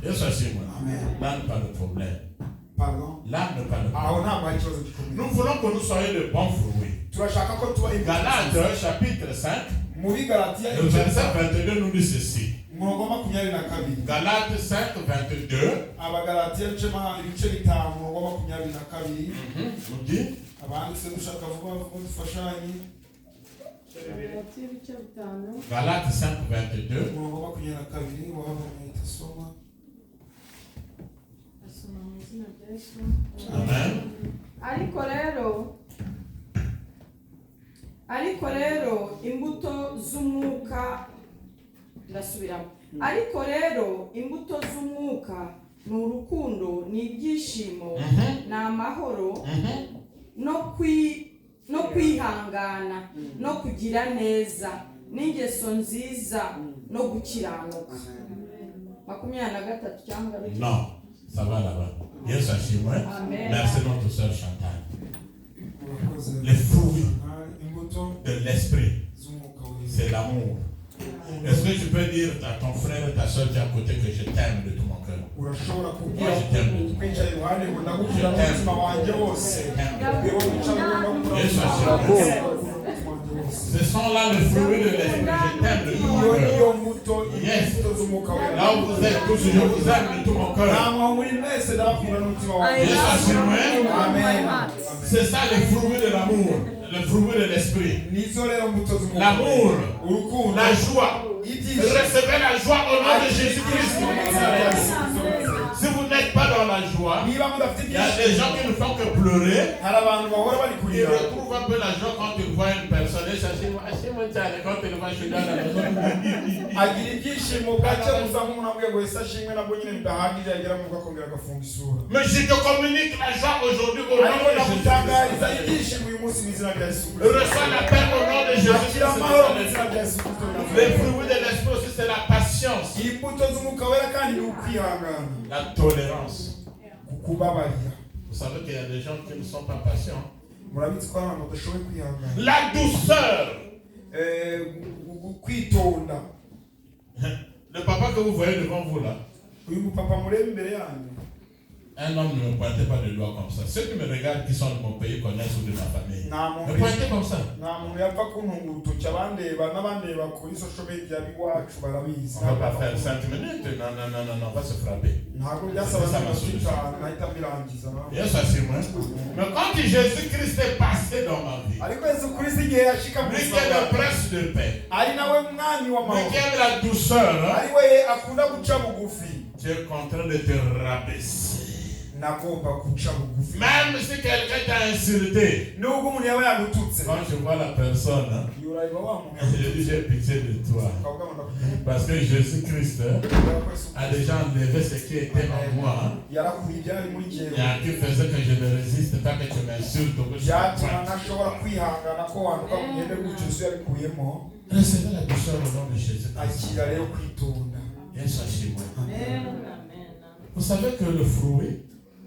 Et ça chez moi. Là n'est pas le problème.
Pardon?
Là n'est pas le problème. Nous voulons que nous soyons de bons fruits. Galates chapitre 5. Le verset 22 nous dit ceci. Galates 5, 22. Nous dit. Galates 5, 22. Amen.
Ariko rero imbuto z'umwuka ndasubiramo. Ariko rero imbuto z'umwuka ni urukundo, ni ibyishimo, ni amahoro, no kwihangana, no kugira neza, n'ingeso nziza, no gukiranuka. 23 cyangwa
non, ça va là-bas. Yes, Hachimwe. Merci notre sœur Chantal. Les fruits de l'esprit, c'est l'amour, Est-ce que tu peux dire à ton frère et ta soeur qui est à côté que je t'aime de tout mon cœur?
urashobora kubwira
Moi, je t'aime de tout mon cœur.
kwicaye iruhande ngo ndagukunda n'umutima wanjye wose ubwira uwo wicara ngo ndagukunda
Yesu
n'umutima
ashimwe.
wanjye wose.
Ce sont là les fruits de l'esprit. Je t'aime de tout mon
iyo
cœur.
niyo mbuto
Yes.
imbuto z'umwuka wera.
Là où vous êtes tous, je vous aime de tout mon cœur.
namwe muri mwese ndabakunda n'umutima wanjye
Yesu ashimwe.
amen
C'est ça les fruits de l'amour, les fruits de l'esprit.
nizo rero mbuto z'umwuka
L'amour,
wera. urukundo
la joie.
ibyishimo
Recevez la joie au nom de Jésus-Christ. Si vous n'êtes pas dans la joie,
niba mudafite
il y a
ibyishimo
des gens qui ne font que pleurer.
hari abantu bahora bari
Ils
kurira
retrouvent un peu la joie quand ils voient une personne. Et ça, c'est moi, quand ils voient, je suis dans la maison.
agira ibyishimo gake gusa nk'umuntu avuye ngo ese ashimwe nabwo nyine bidahagije yagera mu rugo akongera agafunga isura
Mais je te communique la joie aujourd'hui au nom
ariko
de
ndagutangariza
Jésus-Christ.
ibyishimo uyu munsi mu izina rya Yesu Kristo.
Reçois la paix au nom de
akira amahoro mu izina
Jésus-Christ.
rya Yesu Kristo.
Les fruits de l'esprit aussi, c'est la patience,
imbuto z'umwuka wera kandi ni ukwihangana
la tolérance.
kubabarira.
Vous savez qu'il y a des gens qui ne sont pas patients.
murabizi ko abantu badashoboye kwihangana
La douceur.
kwitonda.
Le papa que vous voyez devant vous là,
uyu mupapa mureba imbere yanyu
un homme ne me pointez pas de doigt comme ça. Ceux qui me regardent, qui sont de mon pays, connaissent ou de ma famille.
nta
Me
muntu
pointez comme ça.
nta muntu yapfa kuntunga urutoki abandeba n'abandeba kuri social media b'iwacu barabizi.
On ne va pas faire 5 minutes. Non, non, non, non, non, on va se frapper.
ntabwo byasaba
C'est ça ma
iminota
solution.
itanu nahita mbirangiza.
Yes, assure-moi. Mais quand Jésus-Christ est passé dans ma vie,
ariko Yesu Kristo igihe yashika mu
lui qui
buzima
est le
bwawe,
prince de paix,
ari nawe mwami
lui qui
w'amahoro,
aime la douceur, hein,
ari we akunda guca bugufi.
tu es contraint de te rabaisser.
nagomba guca bugufi
Même si quelqu'un t'a insulté,
nubwo umuntu yaba yagututse
quand je vois la personne, hein,
iyo urareba wa muntu
je dis j'ai pitié de toi.
ukavuga ngo ndakubwira
Parce que Jésus-Christ hein,
ko Yesu
a déjà enlevé ce qui était en moi. Hein,
yarakuye ibyari muri jyewe
et qui faisait que je ne résiste pas, que tu m'insultes ou que je te
byatuma
pointe.
ntashobora kwihangana ko wanduka kugende gutyo Yesu yabikuyemo.
Recevez la douceur au nom de Jésus-Christ.
akira rero kwitonda.
Yes, assure-moi. Vous savez que le fruit,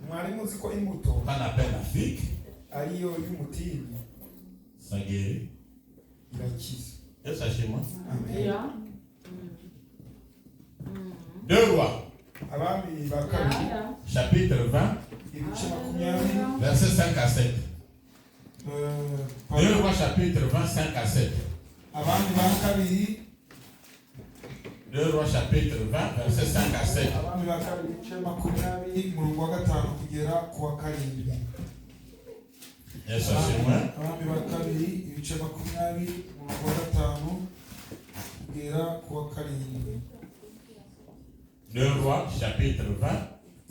mwari muzi ko imbuto
qu'on appelle la figue,
ariyo y'umutini
ça guérit.
irakiza.
Yes, assure-moi.
Amen.
2 Rois,
abami ba kabiri
chapitre 20,
ibice 20
versets 5 à 7. 2
pardon.
Rois, chapitre 20, 5 à 7.
abami ba kabiri
2 Rois, chapitre 20, versets 5 à 7.
abami ba kabiri ibice 20 umurongo wa 5 kugera ku wa 7.
Yes, assure-moi.
abami ba kabiri ibice 20 umurongo wa 5 kugera ku wa 7.
2 Rois, chapitre 20,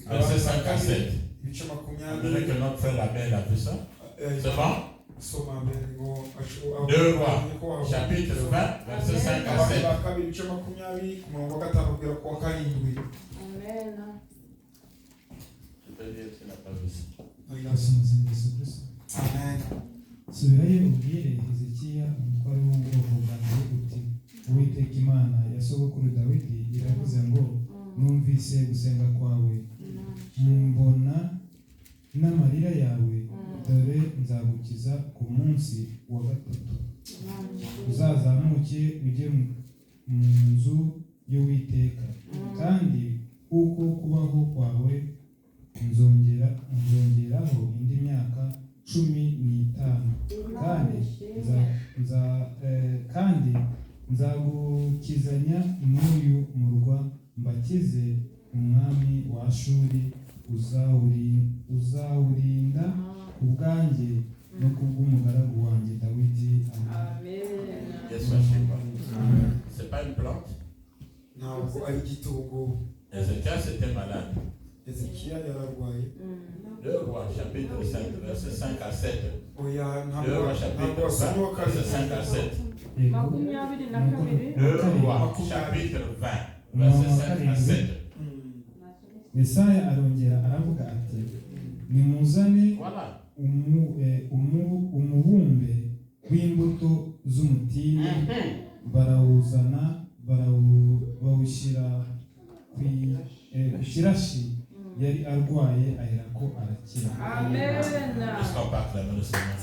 versets 5 à 7.
ibice
On dirait que
20
notre frère Abel a vu ça. C'est bon?
soma mbere ngo
2 Rois, chapitre 20, versets 5 à
abami
7.
ba kabiri ibice 20 ku murongo wa 5 kugera ku wa 7.
Je peux dire qu'il n'a pas vu ça.
Amen.
subirayo ubwire hezekiya umutware w'ubwoko bwanjye uti uwiteka imana ya sogokuru dawidi iravuze ngo numvise gusenga kwawe mbona n'amarira yawe dore nzagukiza ku munsi wa 3 uzazamuke ujye mu nzu y'uwiteka kandi kuko kubaho kwawe nzongeraho indi myaka 15 kandi nzagukizanya n'uyu murwa mbakize umwami wa Ashuri uzawurinda ubwanjye no kubw'umugaragu wanjye Dawidi. Amen.
Yes, assure-moi. C'est pas une plante.
ntabwo ari igitugu.
Ézéchias était malade.
Hezekiya yararwaye.
2 Rois, chapitre 5, versets 5 à 7.
oya
2
ntabwo
Rois, chapitre 20, versets 5 à 7. 2 Rois, chapitre 20, versets 5 à 7.
Yesaya arongera aravuga ati nimuzane
Voilà.
umubumbe w'imbuto z'umutini barawuzana bawushyira ku kirashi yari arwaye aherako arakira.
Est-ce qu'on part la main de Seigneur?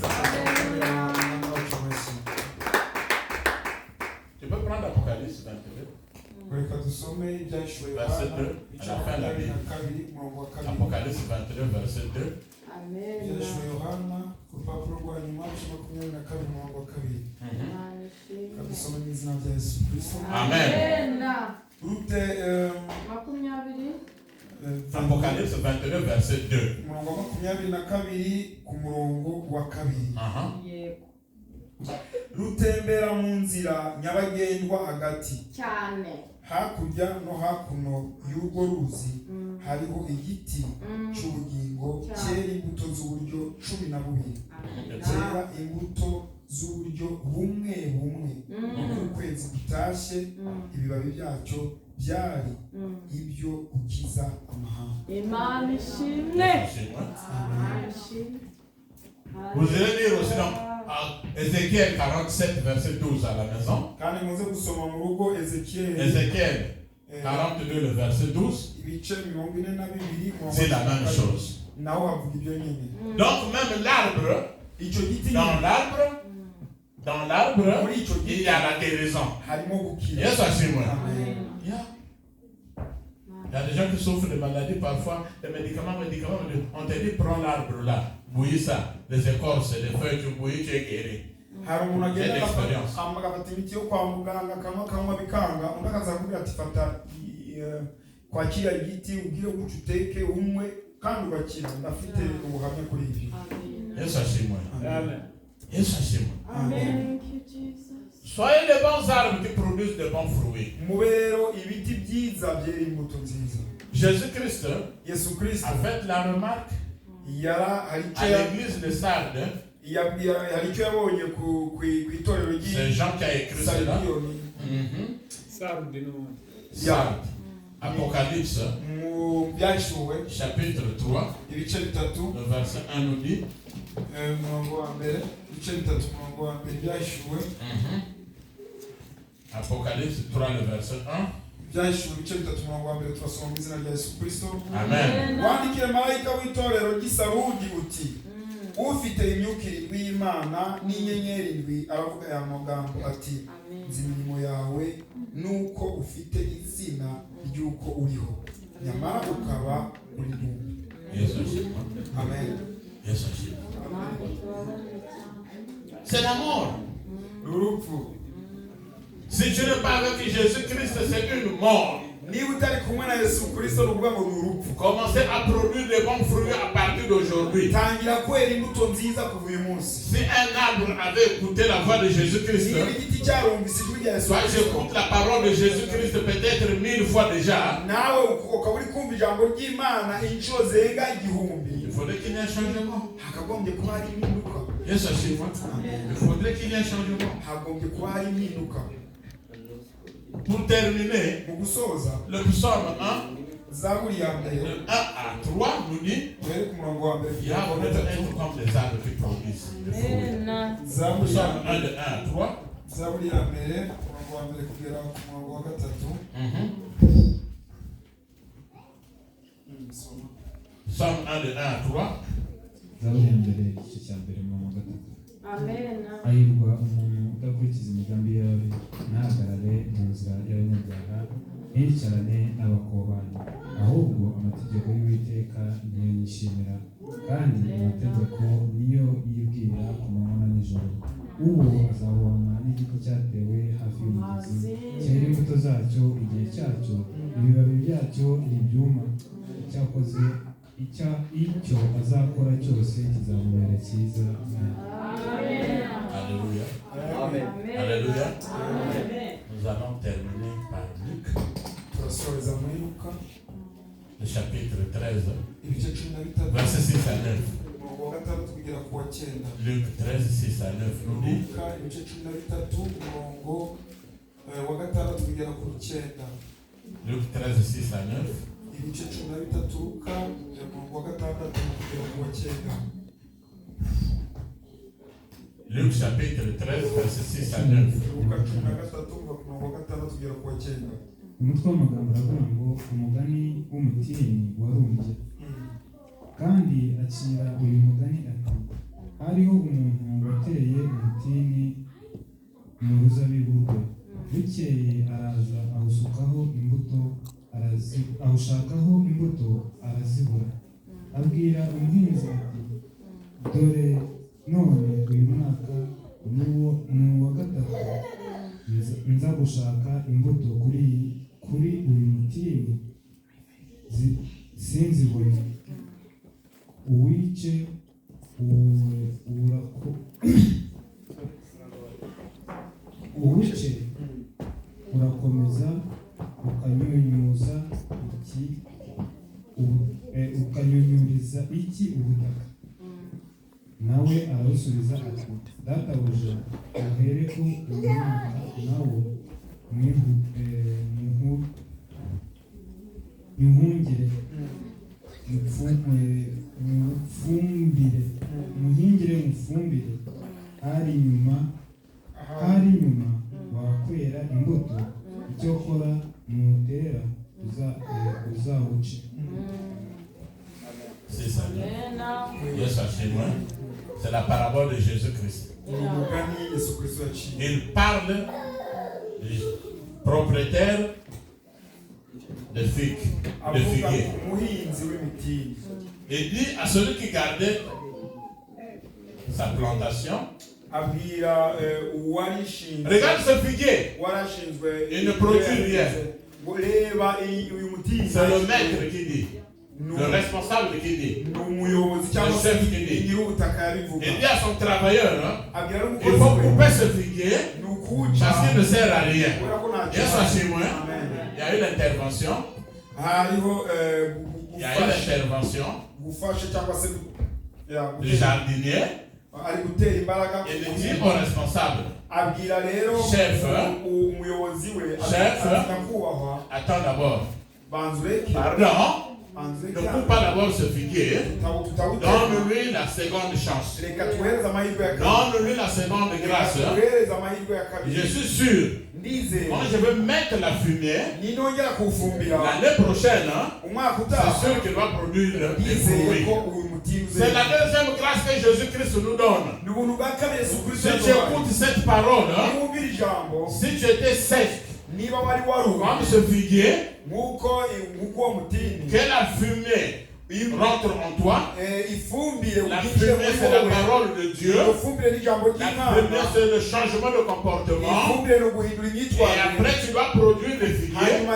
Tu peux prendre l'Apocalypse. Apocalypse 22.
Reka dusome ibyahishwe
Verset
Yohana
2,
ibice
à la fin de la
makumyabiri na
Bible.
kabiri umurongo wa kabiri.
Apocalypse 22, verset 2.
Amen.
Ibyahishwe Yohana ku rupapuro rwa nyuma ibice makumyabiri na kabiri umurongo wa kabiri. Reka dusome mu izina rya Yesu Kristo.
Amen.
Rute
makumyabiri
Apocalypse 22, verset 2.
umurongo wa makumyabiri na kabiri ku murongo wa kabiri.
yego
Rutembera mu nzira nyabagendwa hagati
cyane
hakurya no hakuno y'urwo ruzi hariho igiti cy'ubugingo cyera imbuto z'uburyo 12 cyera imbuto z'uburyo bumwe bumwe ukwezi gutashye ibibabi byacyo byari ibyo gukiza amahanga.
Imana ishimwe.
Vous allez lire aussi dans Ézéchiel 47, verset 12 à la maison.
Kandi muze gusoma mu rugo Ezekiel
Ézéchiel 42, le verset 12.
ibice 42
C'est la même chose.
naho havuga ibyo nyine.
Donc même l'arbre,
Icyo giti
dans l'arbre,
muri icyo
il
giti
y a la guérison.
harimo gukira.
Yes, assure-moi.
Amen.
Il y a des gens qui souffrent de maladies parfois, des médicaments, on te dit prends l'arbre là, bouillis ça, les écorces, les feuilles, tu bouillis, tu es guéri.
Hari umuntu
J'ai
agenda
l'expérience.
agafata imiti yo kwa muganga akanywa bikanga undi akaza akubwira ati fata kwa kiriya giti ubwire gutyo uteke umwe kandi ugakira. Ndafite ubuhamya kuri ibi.
Yes, assure-moi.
Amen.
Yes, assure-moi.
Amen.
Soyez des bons arbres qui produisent de bons fruits.
Mubero ibiti byiza byera imbuto nziza.
Jésus-Christ
Yesu Kristo
a fait la remarque
yara
à l'église de Sardes.
hari icyo yabonye ku itorero
C'est Jean qui a écrit cela. Sardes. Apocalypse,
mu byashuwe
chapitre 3,
ibice bitatu
le verset 1 nous dit.
umurongo wa mbere ibice bitatu umurongo wa mbere byashuwe
Apocalypse 3, le verset 1.
byashuwe ibice bitatu umurongo wa mbere turasoma mu izina rya Yesu Kristo.
Amen.
Wandikire marayika w'itorero ry'Isarudi uti ufite imyuka irindwi y'Imana n'inyenyeri indwi aravuga aya magambo ati nzi imirimo yawe nuko ufite izina ry'uko uriho nyamara ukaba uri dumwe. Amen.
C'est la mort.
Urupfu.
Si tu n'es pas avec Jésus-Christ, c'est une mort.
Niba utari kumwe na Yesu Kristo n'uvuga ngo ni urupfu.
Commencez à produire de bons fruits à partir d'aujourd'hui.
Tangira kwera imbuto nziza kuva uyu munsi.
Si un arbre avait écouté la voix de Jésus-Christ,
Niba igiti cyarumvise ijwi rya Yesu
soit
Kristo,
j'écoute la parole de Jésus-Christ peut-être 1000 fois déjà,
nawe ukaba uri kumva ijambo ry'Imana inshuro zirenga 1000.
il faudrait qu'il y ait un changement.
Hakagombye kuba hari impinduka.
Yes, assure-moi. Il faudrait qu'il y ait un changement.
Hagombye kuba hari impinduka.
Pour terminer,
Mu gusoza
le psaume 1,
Zaburi ya mbere
de 1 à 3 nous dit
duhere ku murongo wa mbere
il y a
kugera ku wa
peut-être
gatatu.
être comme des arbres qui produisent des fruits.
Zaburi ya
Psaume 1 de 1 à 3.
Zaburi ya mbere ku murongo wa mbere kugera ku murongo wa gatatu.
Psaume 1 de 1 à 3.
Zaburi ya mbere igice cya mbere umurongo wa gatatu.
Amen.
Hahirwa umuntu udakurikiza imigambi yawe, ntahagarare mu nzira y'abanyabyaha, ntiyicarane n'abakobanyi, ahubwo amategeko y'Uwiteka niyo yishimira, kandi amategeko niyo yibwira ku manywa na nijoro. Uwo azabonwa n'igiti cyatewe hafi y'umugezi, cyera imbuto zacyo igihe cyacyo, ibibabi byacyo ntibyuma. Cyakoze icyo azakora cyose kizamubera cyiza.
Alléluia.
Amen.
Alléluia. Nous allons terminer par Luc,
Turasoreza muri Luka
le chapitre 13,
ibice 13
verset 6 à 9.
umurongo wa gatandatu kugera ku wa 9.
Luc 13, 6 à 9 nous dit.
Luka ibice 13 umurongo wa gatandatu kugera ku 9.
Luc 13, 6 à 9.
Ibice 13 Luka umurongo wa gatandatu kugera ku wa 9.
Luc chapitre 13, verset 6 à 9.
Luka 13 umurongo wa gatandatu kugera ku wa 9.
Umutwe w'amagambo uravuga ngo umugani w'umutini warumbye, kandi akinira uyu mugani ati hariho umuntu wateye umutini mu ruzabibu rwe, bukeye araza awushakaho imbuto arazibura. Abwira umuhinzi ati, dore none uyu mwaka ni uwa gatatu nza gushaka imbuto kuri uyu mutini sinzibone. Uwice uwuce urakomeza ukanyunyuriza iki ubutaka? Nawe arabasubiza ati, databuja, uhereko uyu mwaka nawo muhungire mufumbire, hari nyuma wakwera imbuto, icyokora nutera uzawuce.
C'est ça. Yes, c'est la parabole de Jésus-Christ. Il parle du propriétaire de figuier. Il dit à celui qui gardait sa plantation, regarde ce figuier, il ne produit rien. C'est le maître qui dit, le responsable qui dit, le chef qui dit. Il dit à son travailleur, il faut couper ce figuier parce qu'il ne sert à rien. Et ça chez moi, il y a eu l'intervention. Il y a eu l'intervention du jardinier. Il dit au responsable, chef, attends d'abord. Pardon, ne coupe pas d'abord ce figuier. Donne-lui la seconde chance. Donne-lui la seconde grâce. Je suis sûr. Quand je vais mettre la fumée, l'année prochaine, c'est sûr qu'il va produire des fruits. C'est la deuxième grâce que Jésus-Christ nous donne. Si tu écoutes cette parole, si tu étais sec, comme ce figuier, que la fumée rentre en toi. La fumée, c'est la parole de Dieu. La fumée, c'est le changement de comportement. Et après, tu vas produire des figuiers. Tu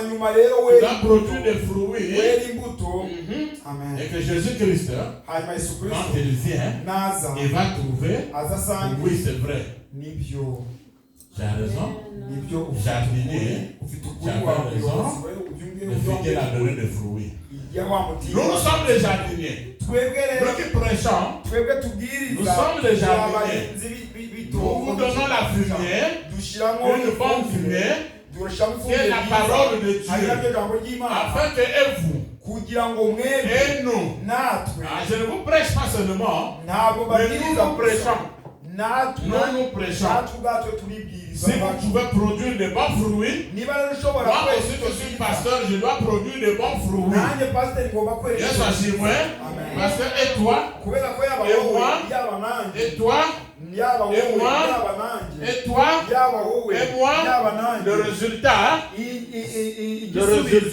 vas produire des fruits. Et que Jésus-Christ, quand il vient, il va trouver, oui, c'est vrai. Tu as raison. Jardinier, tu as raison. Le figuier a donné des fruits. Nous sommes les jardiniers. Nous qui prêchons, nous sommes les jardiniers. Nous vous donnons la fumée, une bonne fumée, qui est la parole de Dieu, afin que vous et nous, je ne vous prêche pas seulement, mais nous prêchons. Nous prêchons. Si vous pouvez produire de bons fruits, moi aussi je suis pasteur, je dois produire de bons fruits. Yes, c'est moi. Pasteur, et toi, et moi, et toi, et moi, et toi, et moi, le résultat,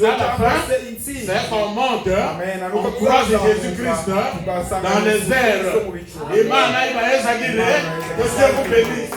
la fin, c'est qu'on monte, on croise Jésus-Christ dans les airs. Et maintenant, il va que Dieu vous bénisse.